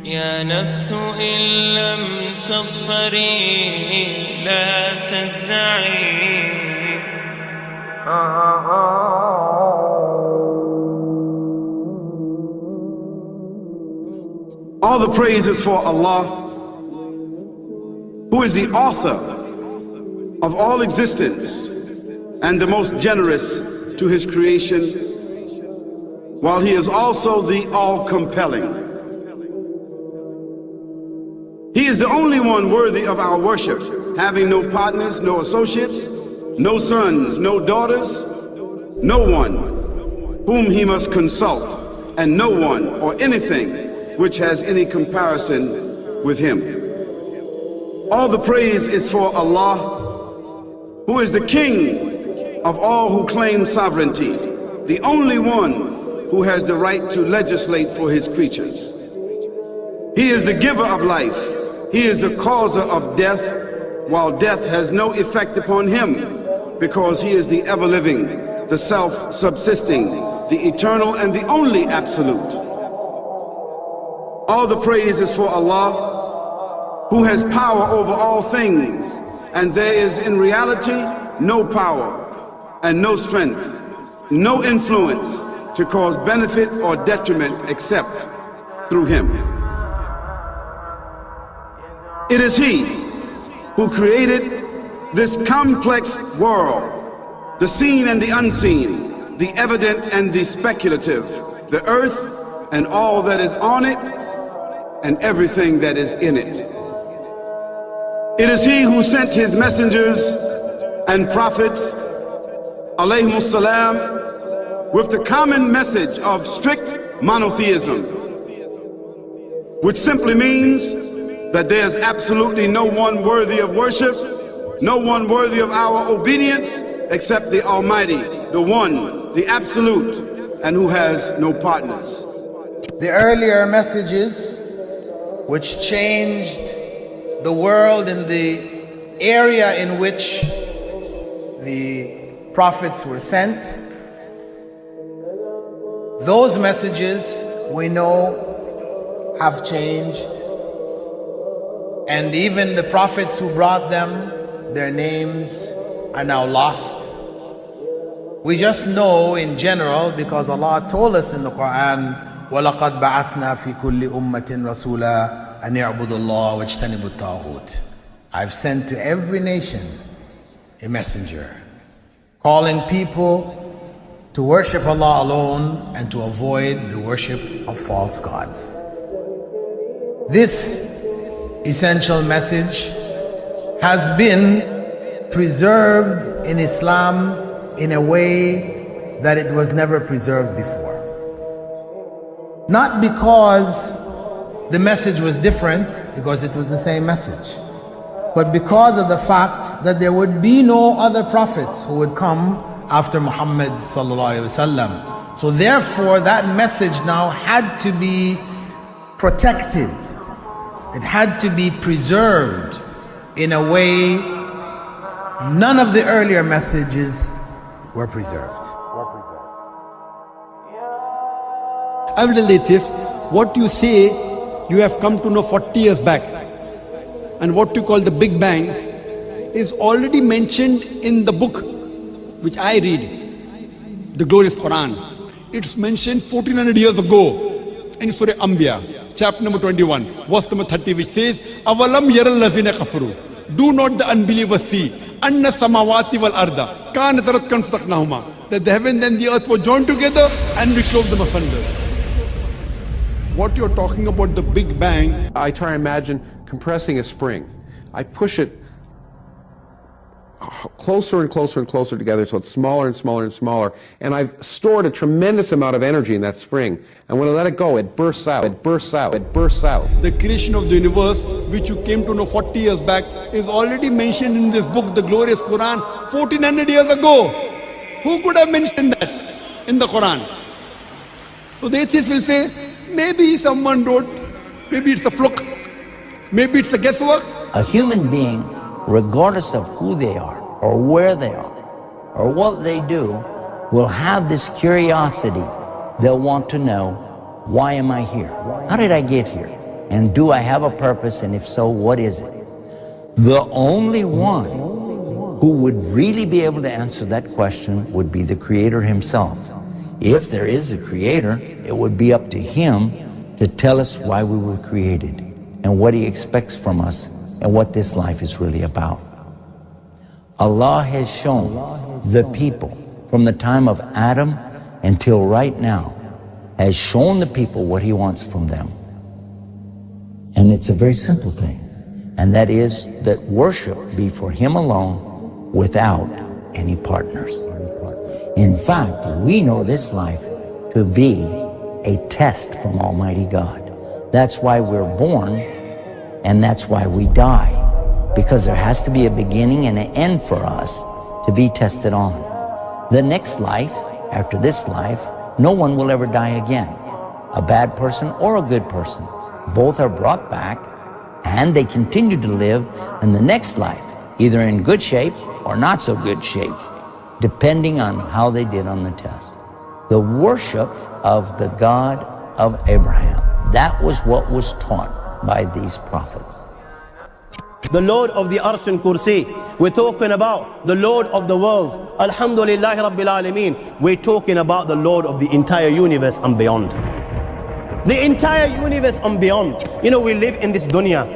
يا نفس إن لم تظفري لا تجزعي. All the praise is for Allah, who is the author of all existence and the most generous to his creation, while he is also the all-compelling. He is the only one worthy of our worship, having no partners, no associates, no sons, no daughters, no one whom he must consult, and no one or anything which has any comparison with him. All the praise is for Allah, who is the King of all who claim sovereignty, the only one who has the right to legislate for his creatures. He is the giver of life. He is the causer of death, while death has no effect upon him, because he is the ever-living, the self-subsisting, the eternal and the only absolute. All the praise is for Allah, who has power over all things, and there is in reality no power and no strength, no influence to cause benefit or detriment except through him. It is he who created this complex world, the seen and the unseen, the evident and the speculative, the earth and all that is on it, and everything that is in it. It is he who sent his messengers and prophets, alayhimus salam, with the common message of strict monotheism, which simply means that there's absolutely no one worthy of worship, no one worthy of our obedience except the Almighty, the One, the Absolute, and who has no partners. The earlier messages which changed the world in the area in which the prophets were sent, those messages we know have changed. And even the prophets who brought them, their names are now lost. We just know in general because Allah told us in the Quran, وَلَقَدْ بَعَثْنَا فِي كُلِّ أُمَّةٍ رَسُولًا أَنْ يَعْبُدُوا اللَّهَ وَاجْتَنِبُوا الطَّاغُوتَ. I've sent to every nation a messenger, calling people to worship Allah alone and to avoid the worship of false gods. This essential message has been preserved in Islam in a way that it was never preserved before. Not because the message was different, because it was the same message, but because of the fact that there would be no other prophets who would come after Muhammad sallallahu alaihi wasallam. So therefore that message now had to be protected. It had to be preserved in a way none of the earlier messages were preserved. I will relate this. What you say you have come to know 40 years back, and what you call the Big Bang is already mentioned in the book which I read, the glorious Quran. It's mentioned 1400 years ago in Surah Anbiya, chapter number 21, verse number 30, which says, Avalam yaral lazina kafaru. Do not the unbelievers see, anna samawati wal arda, kanat ratkan fataknahuma, that the heaven and the earth were joined together and we clove them asunder. What you're talking about, the Big Bang, I try to imagine compressing a spring. I push it closer and closer and closer together, so it's smaller and smaller and smaller. And I've stored a tremendous amount of energy in that spring. And when I let it go, it bursts out, it bursts out, it bursts out. The creation of the universe, which you came to know 40 years back, is already mentioned in this book, the glorious Quran, 1400 years ago. Who could have mentioned that in the Quran? So the atheist will say, maybe someone wrote, maybe it's a fluke, maybe it's a guesswork. A human being, regardless of who they are, or where they are, or what they do, will have this curiosity. They'll want to know, why am I here? How did I get here? And do I have a purpose? And if so, what is it? The only one who would really be able to answer that question would be the Creator himself. If there is a Creator, it would be up to him to tell us why we were created and what he expects from us and what this life is really about. Allah has shown the people from the time of Adam until right now, has shown the people what he wants from them. And it's a very simple thing, and that is that worship be for him alone without any partners. In fact, we know this life to be a test from Almighty God. That's why we're born, and that's why we die, because there has to be a beginning and an end for us to be tested on. The next life, after this life, no one will ever die again. A bad person or a good person. Both are brought back, and they continue to live in the next life, either in good shape or not so good shape, depending on how they did on the test. The worship of the God of Abraham, that was what was taught by these prophets. The Lord of the Arsh and Kursi. We're talking about the Lord of the worlds. Alhamdulillah Rabbil Alameen. We're talking about the Lord of the entire universe and beyond. The entire universe and beyond. You know, we live in this dunya,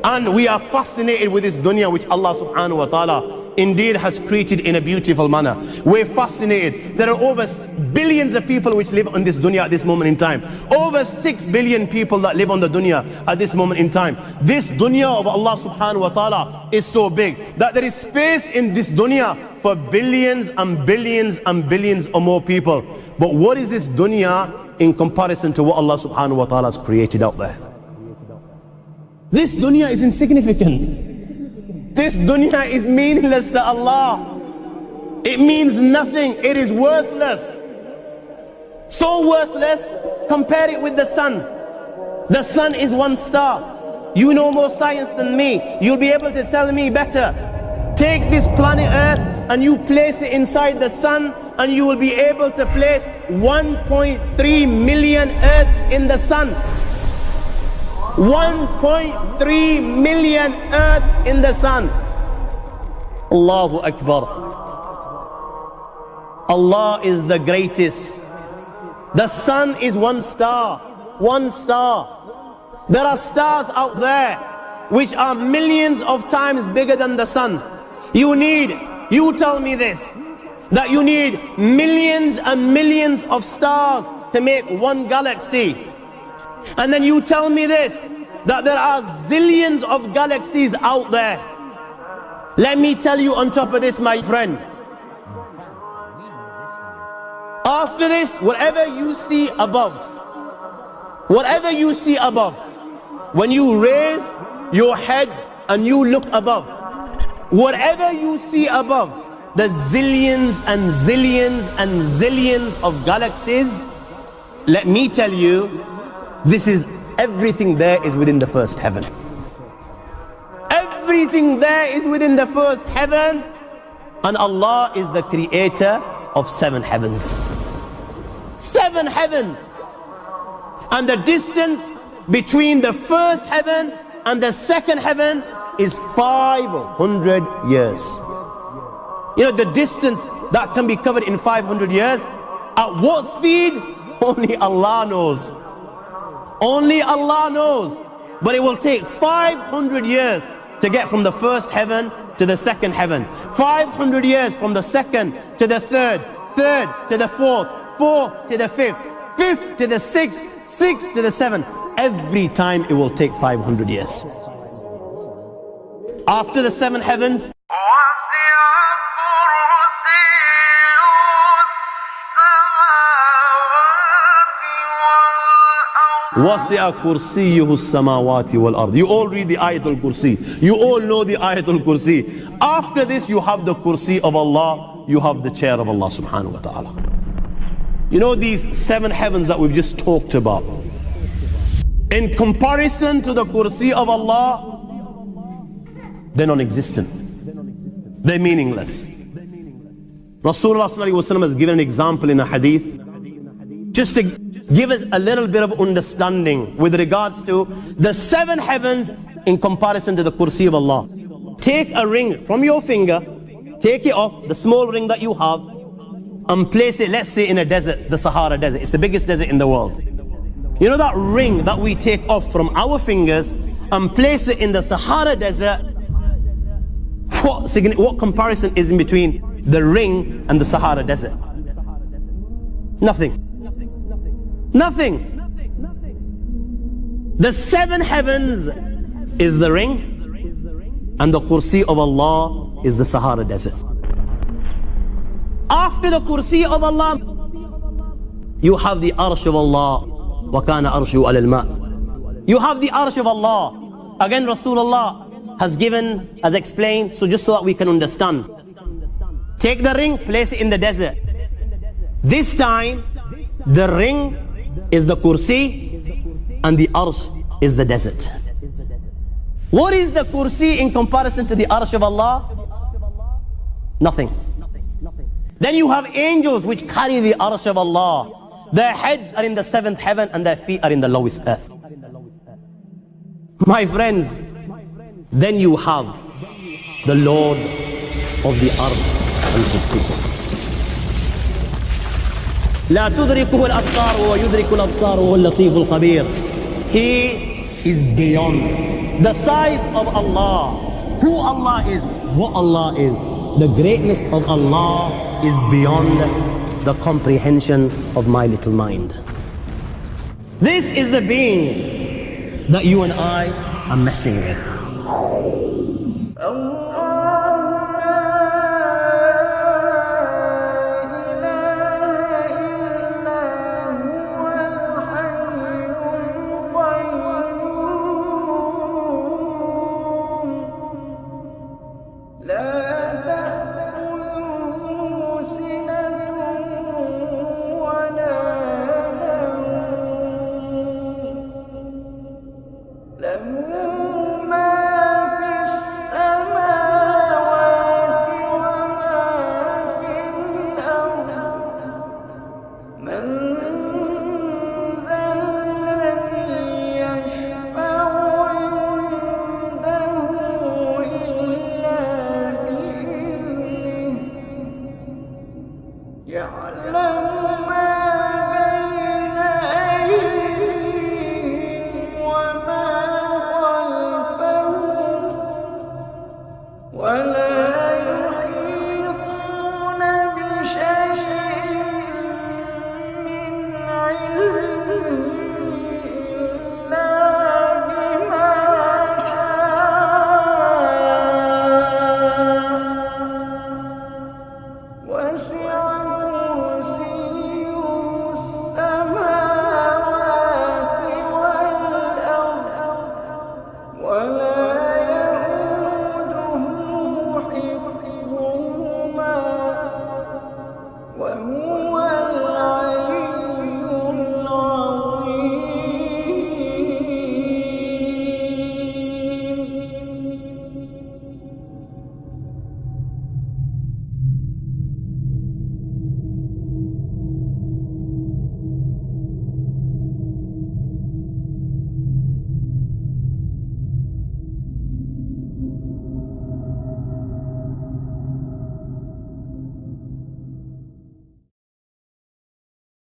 and we are fascinated with this dunya which Allah subhanahu wa ta'ala indeed has created in a beautiful manner. We're fascinated. There are over billions of people which live on this dunya at this moment in time. Over 6 billion people that live on the dunya at this moment in time. This dunya of Allah subhanahu wa ta'ala is so big that there is space in this dunya for billions and billions and billions or more people. But what is this dunya in comparison to what Allah subhanahu wa ta'ala has created out there? This dunya is insignificant. This dunya is meaningless to Allah. It means nothing. It is worthless. So worthless, compare it with the sun. The sun is one star. You know more science than me. You'll be able to tell me better. Take this planet Earth and you place it inside the sun, and you will be able to place 1.3 million Earths in the sun. 1.3 million Earths in the sun. Allahu Akbar. Allah is the greatest. The sun is one star. One star. There are stars out there which are millions of times bigger than the sun. You tell me this, that you need millions and millions of stars to make one galaxy. And then you tell me this, that there are zillions of galaxies out there. Let me tell you on top of this, my friend. After this, whatever you see above, when you raise your head and you look above, whatever you see above, the zillions and zillions and zillions of galaxies, let me tell you, this is everything there is within the first heaven. Everything there is within the first heaven, and Allah is the creator of 7 heavens. 7 heavens. And the distance between the first heaven and the second heaven is 500 years. You know, the distance that can be covered in 500 years, at what speed? Only Allah knows. Only Allah knows. But it will take 500 years to get from the first heaven to the second heaven. 500 years from the second to the third, third to the fourth, fourth to the fifth, fifth to the sixth, sixth to the seventh. Every time it will take 500 years. After the 7 heavens, وَسِعَ كُرْسِيُّهُ السَّمَاوَاتِ وَالْأَرْضِ. You all read the Ayatul Kursi. You all know the Ayatul Kursi. After this, you have the Kursi of Allah. You have the chair of Allah subhanahu wa ta'ala. You know these 7 heavens that we've just talked about? In comparison to the Kursi of Allah, they're non-existent. They're meaningless. Rasulullah sallallahu alaihi wasallam has given an example in a hadith just to give us a little bit of understanding with regards to the 7 heavens in comparison to the Kursi of Allah. Take a ring from your finger, take it off, the small ring that you have, and place it, let's say, in a desert, the Sahara Desert. It's the biggest desert in the world. You know that ring that we take off from our fingers and place it in the Sahara Desert? What comparison is in between the ring and the Sahara Desert? Nothing. Nothing. The 7 heavens is the ring, and the Kursi of Allah is the Sahara Desert. After the Kursi of Allah, you have the Arsh of Allah. وَكَانَ أَرْشُهُ عَلَى الْمَاءِ. You have the Arsh of Allah. Again, Rasulullah has explained, so just so that we can understand. Take the ring, place it in the desert. This time, the ring is the Kursi and the Arsh is the desert. What is the Kursi in comparison to the Arsh of Allah? Nothing. Then you have angels which carry the Arsh of Allah. Their heads are in the 7th heaven and their feet are in the lowest earth. My friends, then you have the Lord of the Arsh and Kursi. لا تدركه الأبصار ويدرك الأبصار وهو اللطيف الخبير. He is beyond the size of Allah, who Allah is, what Allah is. The greatness of Allah is beyond the comprehension of my little mind. This is the being that you and I are messing with.